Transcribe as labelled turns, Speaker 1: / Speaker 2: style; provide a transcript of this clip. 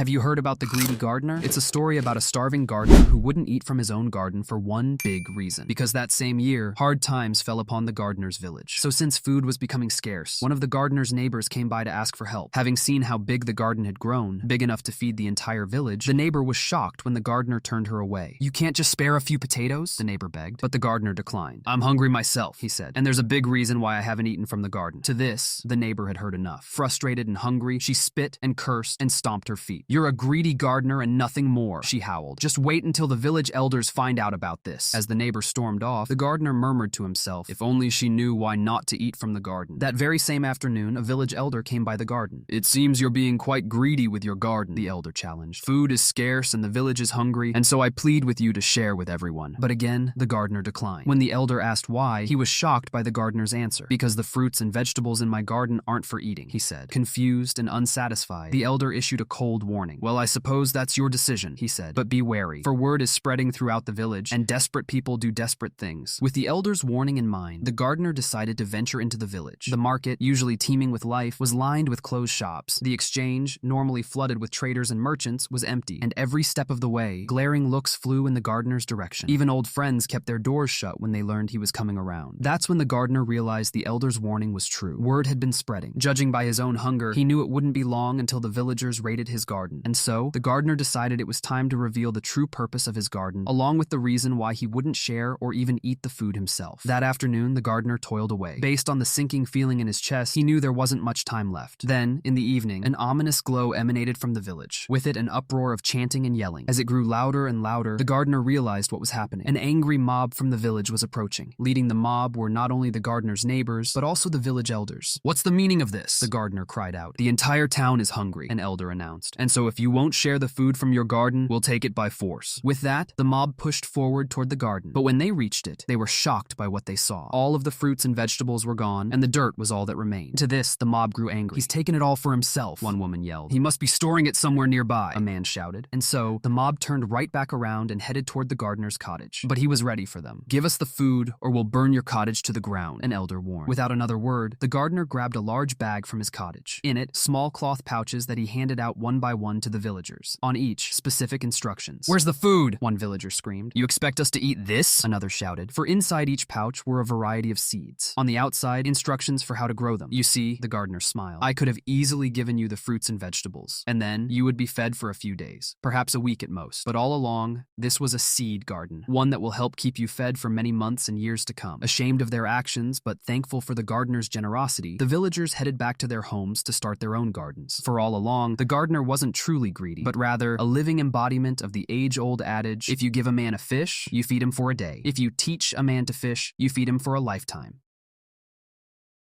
Speaker 1: Have you heard about the greedy gardener? It's a story about a starving gardener who wouldn't eat from his own garden for one big reason. Because that same year, hard times fell upon the gardener's village. So since food was becoming scarce, one of the gardener's neighbors came by to ask for help. Having seen how big the garden had grown, big enough to feed the entire village, the neighbor was shocked when the gardener turned her away. "You can't just spare a few potatoes?" the neighbor begged. But the gardener declined. "I'm hungry myself," he said, "and there's a big reason why I haven't eaten from the garden." To this, the neighbor had heard enough. Frustrated and hungry, she spit and cursed and stomped her feet. "You're a greedy gardener and nothing more," she howled. "Just wait until the village elders find out about this." As the neighbor stormed off, the gardener murmured to himself, if only she knew why not to eat from the garden. That very same afternoon, a village elder came by the garden. "It seems you're being quite greedy with your garden," the elder challenged. "Food is scarce and the village is hungry, and so I plead with you to share with everyone." But again, the gardener declined. When the elder asked why, he was shocked by the gardener's answer. "Because the fruits and vegetables in my garden aren't for eating," he said. Confused and unsatisfied, the elder issued a cold warning. "Well, I suppose that's your decision," he said, "but be wary, for word is spreading throughout the village, and desperate people do desperate things." With the elder's warning in mind, the gardener decided to venture into the village. The market, usually teeming with life, was lined with closed shops. The exchange, normally flooded with traders and merchants, was empty, and every step of the way, glaring looks flew in the gardener's direction. Even old friends kept their doors shut when they learned he was coming around. That's when the gardener realized the elder's warning was true. Word had been spreading. Judging by his own hunger, he knew it wouldn't be long until the villagers raided his garden. And so, the gardener decided it was time to reveal the true purpose of his garden, along with the reason why he wouldn't share or even eat the food himself. That afternoon, the gardener toiled away. Based on the sinking feeling in his chest, he knew there wasn't much time left. Then, in the evening, an ominous glow emanated from the village. With it, an uproar of chanting and yelling. As it grew louder and louder, the gardener realized what was happening. An angry mob from the village was approaching. Leading the mob were not only the gardener's neighbors, but also the village elders. "What's the meaning of this?" the gardener cried out. "The entire town is hungry," an elder announced. "And so if you won't share the food from your garden, we'll take it by force." With that, the mob pushed forward toward the garden. But when they reached it, they were shocked by what they saw. All of the fruits and vegetables were gone, and the dirt was all that remained. To this, the mob grew angry. "He's taken it all for himself," one woman yelled. "He must be storing it somewhere nearby," a man shouted. And so, the mob turned right back around and headed toward the gardener's cottage. But he was ready for them. "Give us the food, or we'll burn your cottage to the ground," an elder warned. Without another word, the gardener grabbed a large bag from his cottage. In it, small cloth pouches that he handed out one by one to the villagers. On each, specific instructions. "Where's the food?" one villager screamed. "You expect us to eat this?" another shouted. For inside each pouch were a variety of seeds. On the outside, instructions for how to grow them. "You see," the gardener smiled, "I could have easily given you the fruits and vegetables, and then you would be fed for a few days, perhaps a week at most. But all along, this was a seed garden, one that will help keep you fed for many months and years to come." Ashamed of their actions, but thankful for the gardener's generosity, the villagers headed back to their homes to start their own gardens. For all along, the gardener wasn't truly greedy, but rather a living embodiment of the age-old adage, if you give a man a fish, you feed him for a day. If you teach a man to fish, you feed him for a lifetime.